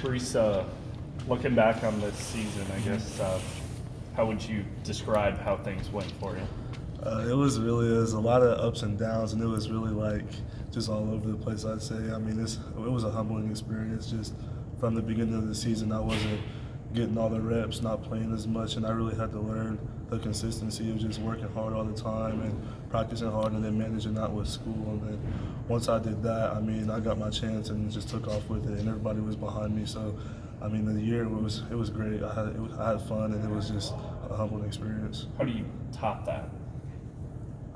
Breece, looking back on this season, I guess, how would you describe how things went for you? It was a lot of ups and downs, and it was really like just all over the place, I'd say. I mean, it was a humbling experience. Just from the beginning of the season, I wasn't getting all the reps, not playing as much, and I really had to learn the consistency of just working hard all the time and practicing hard and then managing that with school. And then once I did that, I mean, I got my chance and just took off with it, and everybody was behind me. So, I mean, the year it was great. I had fun, and it was just a humbling experience. How do you top that?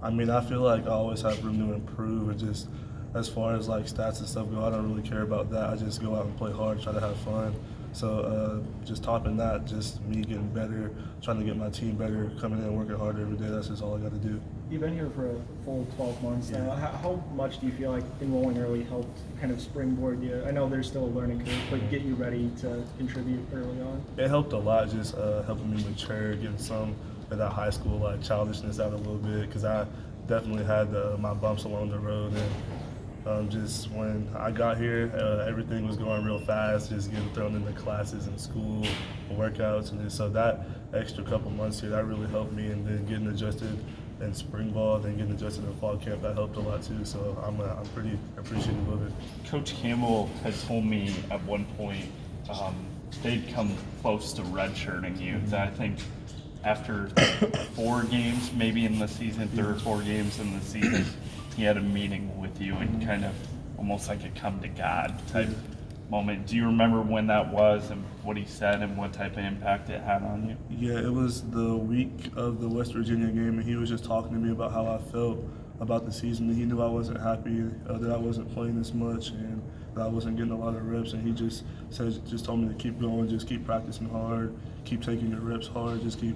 I mean, I feel like I always have room to improve, and just as far as like stats and stuff go, I don't really care about that. I just go out and play hard, try to have fun. So just topping that, just me getting better, trying to get my team better, coming in and working hard every day. That's just all I got to do. You've been here for a full 12 months now. How much do you feel like enrolling early helped kind of springboard you? I know there's still a learning curve, but get you ready to contribute early on? It helped a lot, just helping me mature, getting some of that high school like childishness out a little bit, because I definitely had my bumps along the road. And just when I got here, everything was going real fast, just getting thrown into classes and school, workouts, and so that extra couple months here, that really helped me. And then getting adjusted in spring ball, then getting adjusted in fall camp, that helped a lot too. So I'm pretty appreciative of it. Coach Campbell had told me at one point they'd come close to redshirting you. That I think after 4 games, maybe in the season, 3 or 4 games in the season, he had a meeting with you and kind of almost like a come to God type moment. Do you remember when that was and what he said and what type of impact it had on you? Yeah, it was the week of the West Virginia game, and he was just talking to me about how I felt about the season. He knew I wasn't happy that I wasn't playing as much and that I wasn't getting a lot of reps, and he just told me to keep going, just keep practicing hard, keep taking your reps hard, just keep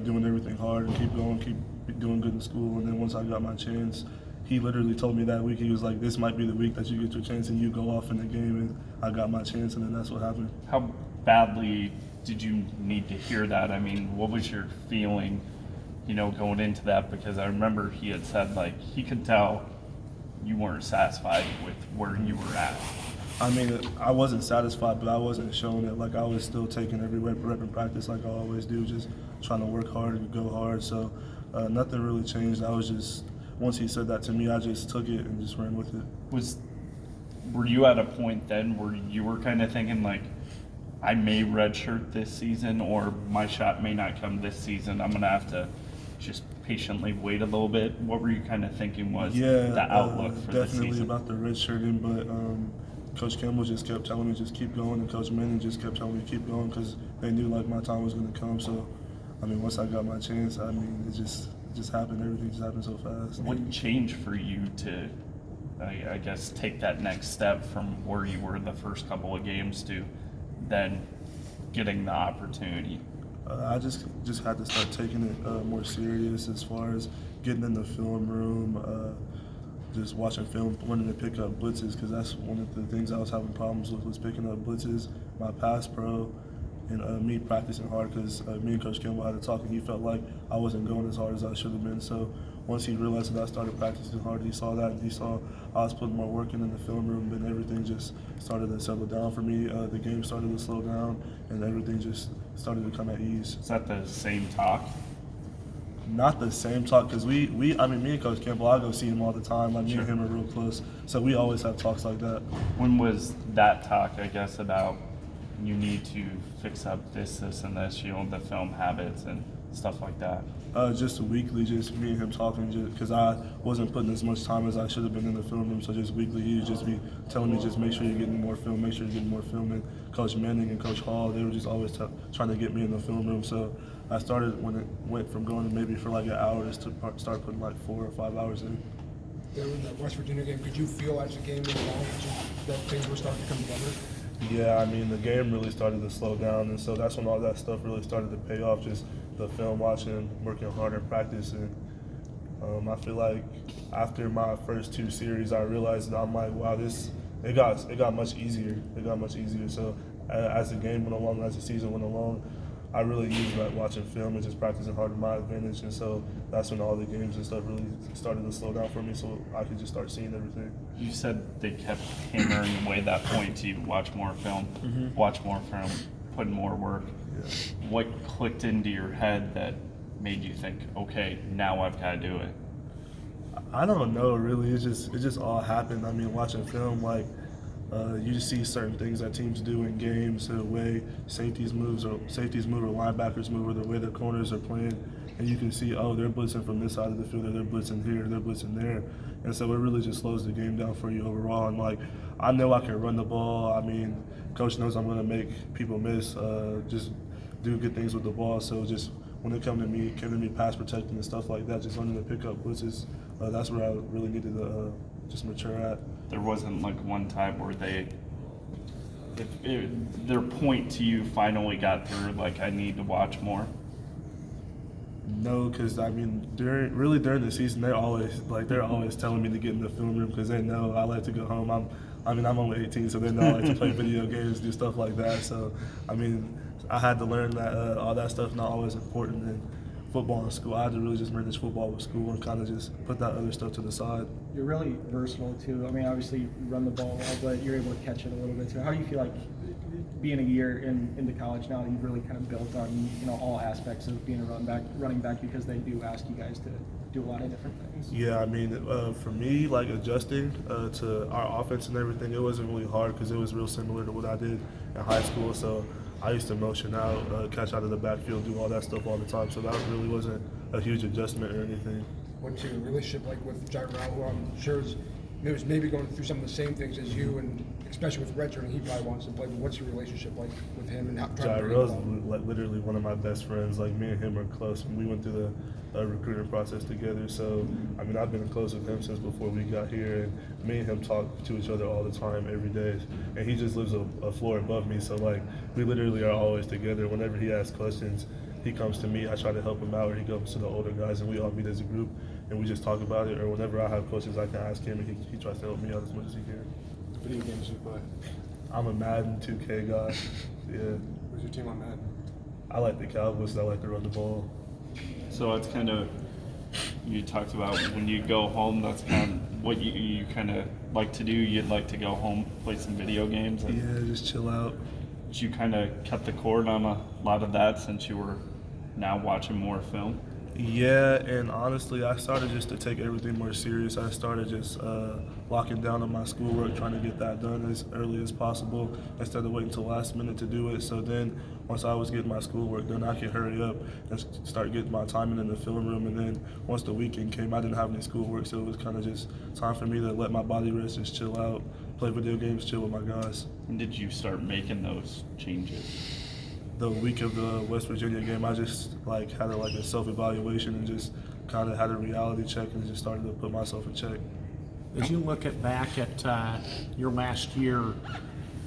doing everything hard, and keep going, keep doing good in school. And then once I got my chance, he literally told me that week, he was like, this might be the week that you get your chance and you go off in the game, and I got my chance, and then that's what happened. How badly did you need to hear that? I mean, what was your feeling, going into that? Because I remember he had said, like, he could tell you weren't satisfied with where you were at. I mean, I wasn't satisfied, but I wasn't showing it. Like, I was still taking every rep in practice like I always do, just trying to work hard and go hard. So nothing really changed. I was just, once he said that to me, I just took it and just ran with it. Were you at a point then where you were kind of thinking, like, I may redshirt this season, or my shot may not come this season, I'm going to have to just patiently wait a little bit? What were you kind of thinking was the outlook for this season? Definitely about the redshirting, but Coach Campbell just kept telling me just keep going, and Coach Manning just kept telling me keep going, because they knew like my time was going to come. So, I mean, once I got my chance, I mean, it just happened. Everything just happened so fast. What changed for you to, I guess, take that next step from where you were the first couple of games to then getting the opportunity? I just had to start taking it more serious as far as getting in the film room, just watching film, wanting to pick up blitzes, because that's one of the things I was having problems with, was picking up blitzes, my pass pro, and me practicing hard, because me and Coach Campbell had to talk, and he felt like I wasn't going as hard as I should have been. So once he realized that I started practicing hard, he saw that, and he saw I was putting more work in the film room, and everything just started to settle down for me. The game started to slow down, and everything just started to come at ease. Is that the same talk? Not the same talk, because me and Coach Campbell, I go see him all the time. Like, me and him are real close, so we always have talks like that. When was that talk, I guess, about you need to fix up this, and this, the film habits and stuff like that? Just weekly, just me and him talking, because I wasn't putting as much time as I should have been in the film room. So just weekly, he would just be telling me, just make sure you're getting more film, make sure you're getting more film. And Coach Manning and Coach Hall, they were just always trying to get me in the film room. So I started when it went from going maybe for like an hour just to start putting like 4 or 5 hours in. There in that West Virginia game, could you feel as the game went along that things were starting to come together? Yeah, I mean, the game really started to slow down, and so that's when all that stuff really started to pay off, just the film watching, working hard in practice. And I feel like after my first 2 series, I realized that I'm like, wow, it got much easier. It got much easier. So as the game went along, as the season went along, I really use like watching film and just practicing hard to my advantage. And so that's when all the games and stuff really started to slow down for me, so I could just start seeing everything. You said they kept hammering away that point to you, watch more film, watch more film, put in more work. Yeah. What clicked into your head that made you think, okay, now I've got to do it? I don't know really. It just all happened. I mean, watching film, like you just see certain things that teams do in games, the way safeties move, or linebackers move, or the way their corners are playing, and you can see, oh, they're blitzing from this side of the field, or they're blitzing here, they're blitzing there, and so it really just slows the game down for you overall. And like, I know I can run the ball. I mean, coach knows I'm going to make people miss. Just do good things with the ball. So just when it came to me pass protecting and stuff like that, just learning to pick up blitzes, that's where I really needed to just mature at. There wasn't like one time where their point to you finally got through, like, I need to watch more? No, because I mean, during the season, they're always telling me to get in the film room because they know I like to go home. I'm only 18, so they know I like to play video games, do stuff like that. So I mean, I had to learn that all that stuff not always important in football and school. I had to really just manage football with school and kind of just put that other stuff to the side. You're really versatile too. I mean, obviously you run the ball well, but you're able to catch it a little bit too. How do you feel like being a year into college now that you've really kind of built on all aspects of being a running back because they do ask you guys to do a lot of different things? Yeah, I mean, for me, like adjusting to our offense and everything, it wasn't really hard because it was real similar to what I did in high school. So I used to motion out, catch out of the backfield, do all that stuff all the time. So that really wasn't a huge adjustment or anything. What's your relationship like with Jairell, who I'm sure is maybe going through some of the same things as you, and especially with redshirting, he probably wants to play. But what's your relationship like with him and how? Jairell's literally one of my best friends. Like, me and him are close, and we went through the recruiting process together. So I mean, I've been close with him since before we got here, and me and him talk to each other all the time, every day. And he just lives a floor above me, so like we literally are always together. Whenever he asks questions, he comes to me, I try to help him out, or he goes to the older guys, and we all meet as a group, and we just talk about it. Or whenever I have questions, I can ask him, and he tries to help me out as much as he can. Video games you play? I'm a Madden 2K guy. Yeah. Who's your team on Madden? I like the Cowboys. I like to run the ball. So it's kind of, you talked about when you go home, that's kind of what you kind of like to do. You'd like to go home, play some video games. And Yeah, just chill out. did you kind of cut the cord on a lot of that since you were now watching more film? Yeah, and honestly, I started just to take everything more serious. I started just locking down on my schoolwork, trying to get that done as early as possible instead of waiting until last minute to do it. So then, once I was getting my schoolwork done, I could hurry up and start getting my time in the film room. And then once the weekend came, I didn't have any schoolwork, so it was kind of just time for me to let my body rest, just chill out, play video games, chill with my guys. When did you start making those changes? The week of the West Virginia game, I just had a self-evaluation and just kind of had a reality check and just started to put myself in check. As you look back at your last year,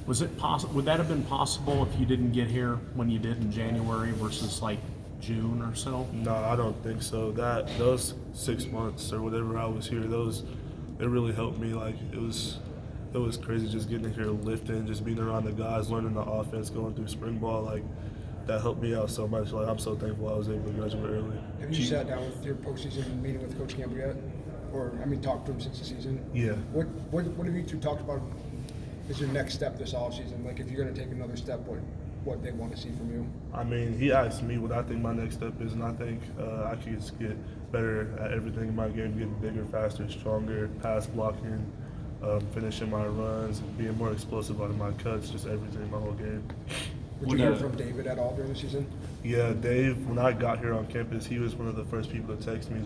was it possible? Would that have been possible if you didn't get here when you did in January versus like June or so? No, I don't think so. Those 6 months or whatever I was here, it really helped me. Like, it was crazy just getting here, lifting, just being around the guys, learning the offense, going through spring ball. Like, that helped me out so much. Like, I'm so thankful I was able to graduate early. Have you sat down with your postseason meeting with Coach Campbell yet? Or, talked to him since the season? Yeah. What have you two talked about as your next step this offseason? Like, if you're going to take another step, what they want to see from you? I mean, he asked me what I think my next step is, and I think I could just get better at everything in my game, getting bigger, faster, stronger, pass blocking, finishing my runs, being more explosive on my cuts, just everything, my whole game. Would you hear from David at all during the season? Yeah, Dave, when I got here on campus, he was one of the first people to text me.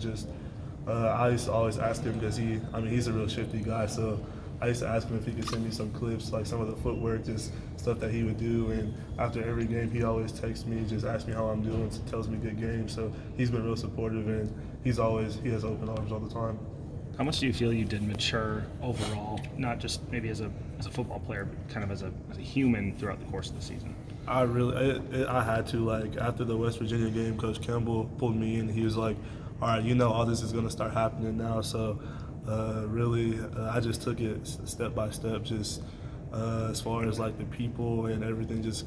I used to always ask him because he's a real shifty guy, so I used to ask him if he could send me some clips, like some of the footwork, just stuff that he would do. And after every game, he always texts me, just asks me how I'm doing, tells me good games. So he's been real supportive, and he has open arms all the time. How much do you feel you did mature overall, not just maybe as a football player, but kind of as a human throughout the course of the season? I had to, after the West Virginia game, Coach Campbell pulled me in. He was like, all right, all this is going to start happening now. So I just took it step by step, just as far as the people and everything, just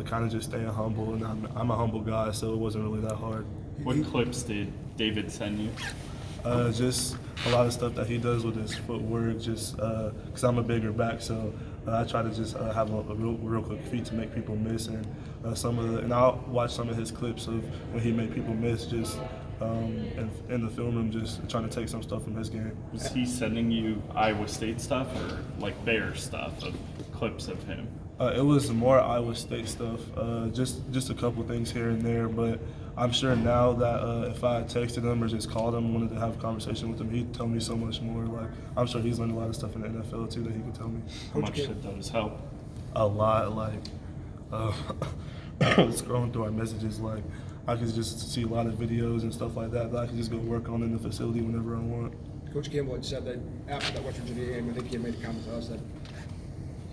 kind of just staying humble. And I'm a humble guy, so it wasn't really that hard. What clips did David send you? Just a lot of stuff that he does with his footwork, just because I'm a bigger back, so I try to just have a real quick feet to make people miss, and and I'll watch some of his clips of when he made people miss, just in the film room, just trying to take some stuff from his game. Was he sending you Iowa State stuff or like Bears stuff of clips of him? It was more Iowa State stuff, just a couple things here and there, but I'm sure now that if I texted him or just called him, wanted to have a conversation with him, he'd tell me so much more. Like, I'm sure he's learned a lot of stuff in the NFL too that he can tell me. How much did those help? A lot, like scrolling through our messages, like I could just see a lot of videos and stuff like that I could just go work on in the facility whenever I want. Coach Campbell had said that after that West Virginia game, I think he had made a comment to us that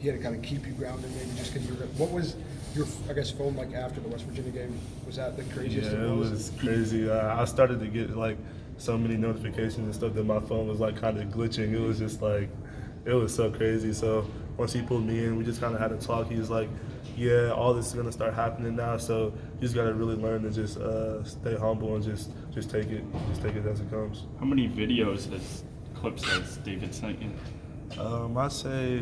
he had to kind of keep you grounded, maybe just because you were. What was your, I guess, phone like after the West Virginia game? Was that the craziest? Yeah, it was crazy. I started to get like so many notifications and stuff that my phone was like kind of glitching. It was just like, it was so crazy. So once he pulled me in, we just kind of had a talk. He was like, yeah, all this is gonna start happening now. So you just gotta really learn to just stay humble and just take it as it comes. How many videos clips has David sent you? I'd say,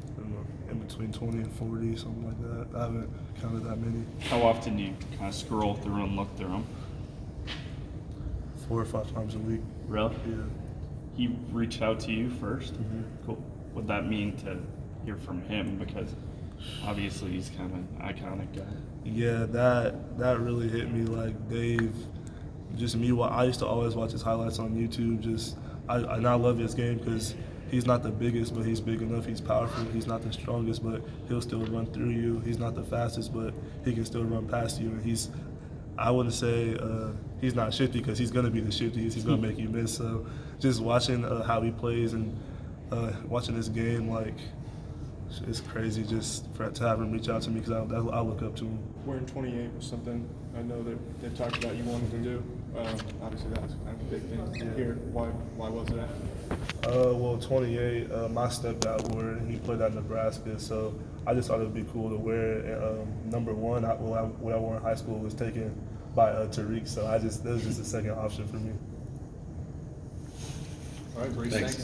I don't know, in between 20 and 40, something like that. I haven't counted that many. How often do you kind of scroll through and look through them? 4 or 5 times a week. Really? Yeah. He reached out to you first? Mm-hmm. Cool. What that mean to hear from him? Because obviously he's kind of an iconic guy. Yeah, that really hit me. Like Dave, just me. I used to always watch his highlights on YouTube. I now love his game because he's not the biggest, but he's big enough. He's powerful. He's not the strongest, but he'll still run through you. He's not the fastest, but he can still run past you. And I wouldn't say he's not shifty because he's gonna be the shiftiest. He's gonna make you miss. So just watching how he plays and watching his game, like, it's crazy just to have him reach out to me because I look up to him. Wearing 28 was something I know that they talked about you wanted to do. Obviously, that's kind of a big thing here. Why was that? Well, 28, my stepdad wore it, and he played at Nebraska, so I just thought it would be cool to wear it. Number one, what I wore in high school was taken by Tariq, so that was just a second option for me. All right, Breece, thanks.